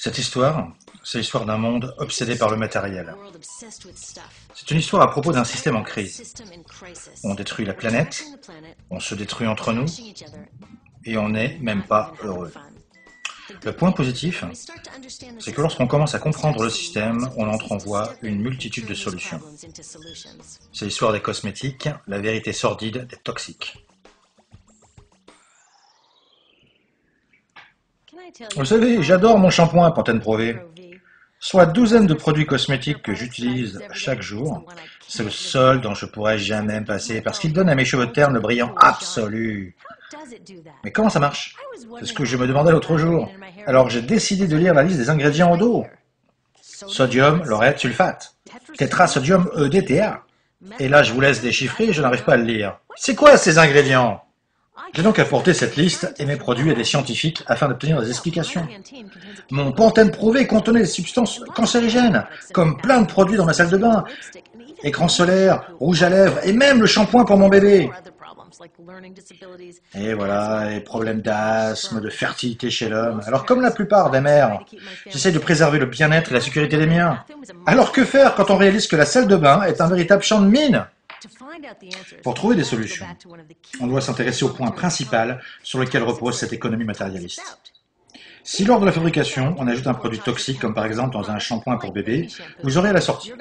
Cette histoire, c'est l'histoire d'un monde obsédé par le matériel. C'est une histoire à propos d'un système en crise. On détruit la planète, on se détruit entre nous, et on n'est même pas heureux. Le point positif, c'est que lorsqu'on commence à comprendre le système, on entrevoit une multitude de solutions. C'est l'histoire des cosmétiques, la vérité sordide des toxiques. Vous savez, j'adore mon shampoing Pantene Pro V. Soit douzaine de produits cosmétiques que j'utilise chaque jour, c'est le seul dont je pourrais jamais me passer parce qu'il donne à mes cheveux ternes le brillant absolu. Mais comment ça marche? C'est ce que je me demandais l'autre jour. Alors j'ai décidé de lire la liste des ingrédients au dos. Sodium, laureth, sulfate. Tétrasodium EDTA. Et là je vous laisse déchiffrer, je n'arrive pas à le lire. C'est quoi ces ingrédients? J'ai donc apporté cette liste et mes produits à des scientifiques afin d'obtenir des explications. Mon Pantene Pro V contenait des substances cancérigènes, comme plein de produits dans ma salle de bain. Écran solaire, rouge à lèvres et même le shampoing pour mon bébé. Et voilà, les problèmes d'asthme, de fertilité chez l'homme. Alors comme la plupart des mères, j'essaie de préserver le bien-être et la sécurité des miens. Alors que faire quand on réalise que la salle de bain est un véritable champ de mine? Pour trouver des solutions, on doit s'intéresser au point principal sur lequel repose cette économie matérialiste. Si lors de la fabrication, on ajoute un produit toxique, comme par exemple dans un shampoing pour bébé, vous aurez à la sortie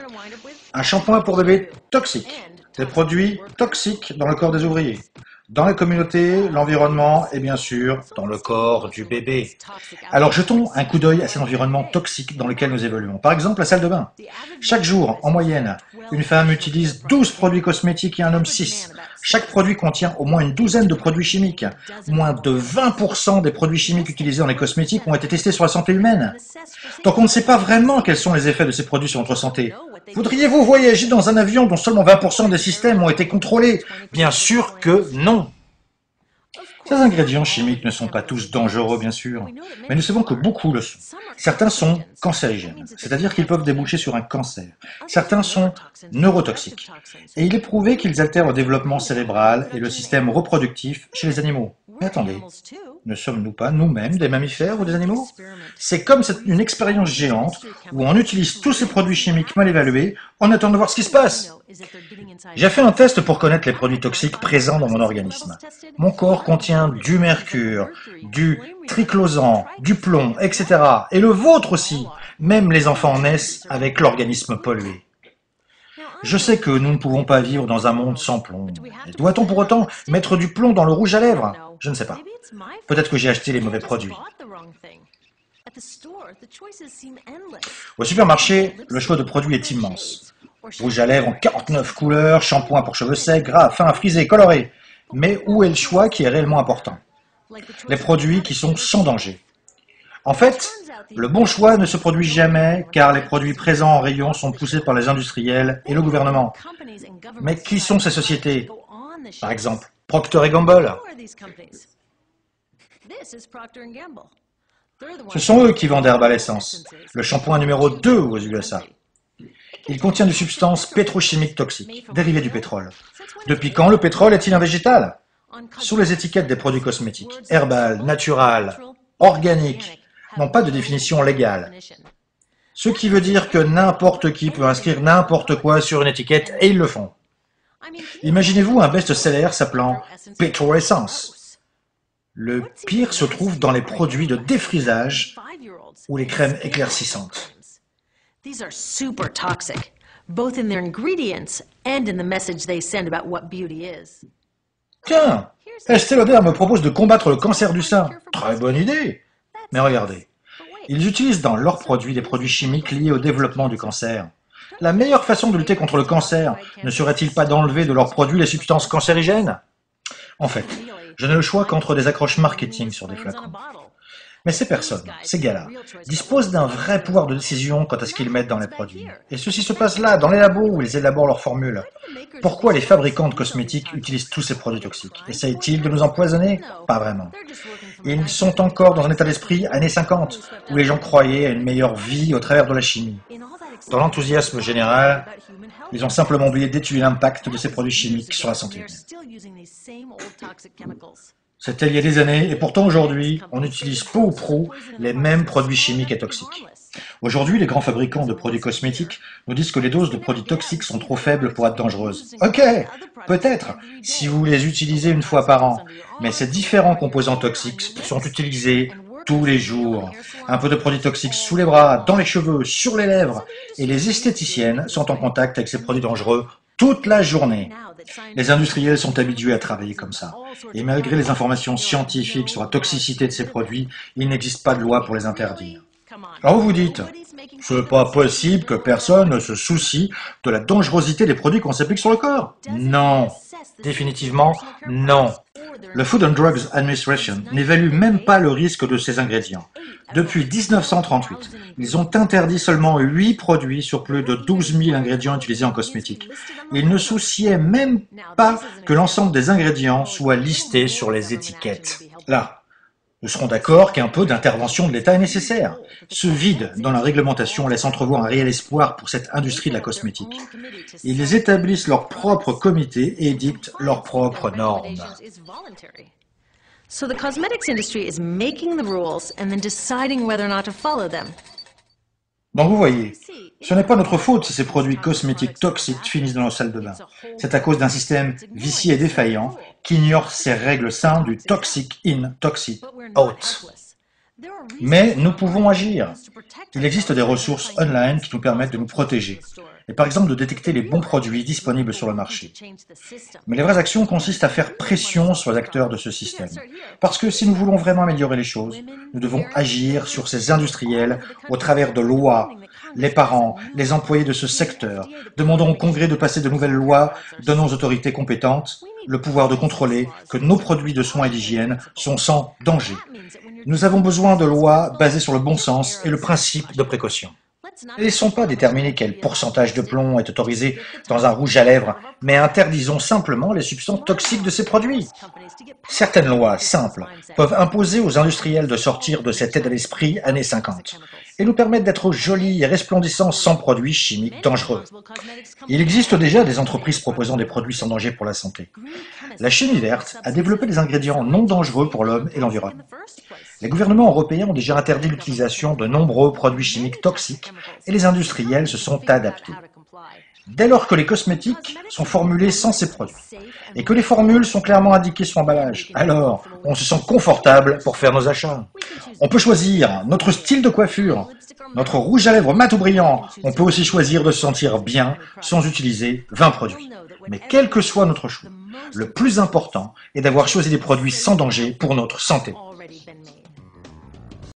un shampoing pour bébé toxique, des produits toxiques dans le corps des ouvriers, dans la communauté, l'environnement et bien sûr dans le corps du bébé. Alors jetons un coup d'œil à cet environnement toxique dans lequel nous évoluons. Par exemple, la salle de bain. Chaque jour, en moyenne, une femme utilise 12 produits cosmétiques et un homme 6. Chaque produit contient au moins une douzaine de produits chimiques. Moins de 20% des produits chimiques utilisés dans les cosmétiques ont été testés sur la santé humaine. Donc on ne sait pas vraiment quels sont les effets de ces produits sur notre santé. Voudriez-vous voyager dans un avion dont seulement 20% des systèmes ont été contrôlés? Bien sûr que non. Ces ingrédients chimiques ne sont pas tous dangereux, bien sûr, mais nous savons que beaucoup le sont. Certains sont cancérigènes, c'est-à-dire qu'ils peuvent déboucher sur un cancer. Certains sont neurotoxiques, et il est prouvé qu'ils altèrent le développement cérébral et le système reproductif chez les animaux. Mais attendez, ne sommes-nous pas nous-mêmes des mammifères ou des animaux? C'est comme une expérience géante où on utilise tous ces produits chimiques mal évalués en attendant de voir ce qui se passe. J'ai fait un test pour connaître les produits toxiques présents dans mon organisme. Mon corps contient du mercure, du triclosan, du plomb, etc. Et le vôtre aussi. Même les enfants naissent avec l'organisme pollué. Je sais que nous ne pouvons pas vivre dans un monde sans plomb. Doit-on pour autant mettre du plomb dans le rouge à lèvres? Je ne sais pas. Peut-être que j'ai acheté les mauvais produits. Au supermarché, le choix de produits est immense. Rouge à lèvres en 49 couleurs, shampoing pour cheveux secs, gras, fins, frisés, colorés. Mais où est le choix qui est réellement important? Les produits qui sont sans danger. En fait, le bon choix ne se produit jamais car les produits présents en rayon sont poussés par les industriels et le gouvernement. Mais qui sont ces sociétés? Par exemple, Procter & Gamble. Ce sont eux qui vendent Herbal Essence, le shampoing numéro 2 aux USA. Il contient des substances pétrochimiques toxiques, dérivées du pétrole. Depuis quand le pétrole est-il un végétal? Sous les étiquettes des produits cosmétiques, herbal, natural, organique, n'ont pas de définition légale. Ce qui veut dire que n'importe qui peut inscrire n'importe quoi sur une étiquette et ils le font. Imaginez-vous un best-seller s'appelant Petrol Essence. Le pire se trouve dans les produits de défrisage ou les crèmes éclaircissantes. These are super toxic, both in their ingredients and in the message they send about what beauty is. Tiens, Estée Lauder me propose de combattre le cancer du sein. Très bonne idée. Mais regardez, ils utilisent dans leurs produits des produits chimiques liés au développement du cancer. La meilleure façon de lutter contre le cancer ne serait-il pas d'enlever de leurs produits les substances cancérigènes? En fait, je n'ai le choix qu'entre des accroches marketing sur des flacons. Mais ces personnes, ces gars-là, disposent d'un vrai pouvoir de décision quant à ce qu'ils mettent dans les produits. Et ceci se passe là, dans les labos où ils élaborent leurs formules. Pourquoi les fabricants de cosmétiques utilisent tous ces produits toxiques? Essayent-ils de nous empoisonner? Pas vraiment. Ils sont encore dans un état d'esprit années 50, où les gens croyaient à une meilleure vie au travers de la chimie. Dans l'enthousiasme général, ils ont simplement oublié d'étudier l'impact de ces produits chimiques sur la santé humaine. C'était il y a des années, et pourtant aujourd'hui, on utilise peu ou prou les mêmes produits chimiques et toxiques. Aujourd'hui, les grands fabricants de produits cosmétiques nous disent que les doses de produits toxiques sont trop faibles pour être dangereuses. Ok, peut-être, si vous les utilisez une fois par an, mais ces différents composants toxiques sont utilisés tous les jours. Un peu de produits toxiques sous les bras, dans les cheveux, sur les lèvres, et les esthéticiennes sont en contact avec ces produits dangereux toute la journée. Les industriels sont habitués à travailler comme ça. Et malgré les informations scientifiques sur la toxicité de ces produits, il n'existe pas de loi pour les interdire. Alors vous vous dites, c'est pas possible que personne ne se soucie de la dangerosité des produits qu'on s'applique sur le corps. Non, définitivement non. Le Food and Drugs Administration n'évalue même pas le risque de ces ingrédients. Depuis 1938, ils ont interdit seulement 8 produits sur plus de 12 000 ingrédients utilisés en cosmétique. Ils ne souciaient même pas que l'ensemble des ingrédients soit listé sur les étiquettes. Là, nous serons d'accord qu'un peu d'intervention de l'État est nécessaire. Ce vide dans la réglementation laisse entrevoir un réel espoir pour cette industrie de la cosmétique. Ils établissent leur propre comité et édictent leurs propres normes. So the cosmetics industry is making the rules and then deciding whether or not to follow them. Donc vous voyez, ce n'est pas notre faute si ces produits cosmétiques toxiques finissent dans nos salles de bain. C'est à cause d'un système vicié et défaillant qui ignore ces règles simples du toxic in, toxic out. Mais nous pouvons agir. Il existe des ressources online qui nous permettent de nous protéger, et par exemple de détecter les bons produits disponibles sur le marché. Mais les vraies actions consistent à faire pression sur les acteurs de ce système. Parce que si nous voulons vraiment améliorer les choses, nous devons agir sur ces industriels au travers de lois. Les parents, les employés de ce secteur, demandons au Congrès de passer de nouvelles lois, donnons aux autorités compétentes le pouvoir de contrôler que nos produits de soins et d'hygiène sont sans danger. Nous avons besoin de lois basées sur le bon sens et le principe de précaution. Ne laissons pas déterminer quel pourcentage de plomb est autorisé dans un rouge à lèvres, mais interdisons simplement les substances toxiques de ces produits. Certaines lois simples peuvent imposer aux industriels de sortir de cet état d'esprit années 50 et nous permettre d'être jolis et resplendissants sans produits chimiques dangereux. Il existe déjà des entreprises proposant des produits sans danger pour la santé. La chimie verte a développé des ingrédients non dangereux pour l'homme et l'environnement. Les gouvernements européens ont déjà interdit l'utilisation de nombreux produits chimiques toxiques et les industriels se sont adaptés. Dès lors que les cosmétiques sont formulés sans ces produits et que les formules sont clairement indiquées sur l'emballage, alors on se sent confortable pour faire nos achats. On peut choisir notre style de coiffure, notre rouge à lèvres mat ou brillant. On peut aussi choisir de se sentir bien sans utiliser 20 produits. Mais quel que soit notre choix, le plus important est d'avoir choisi des produits sans danger pour notre santé.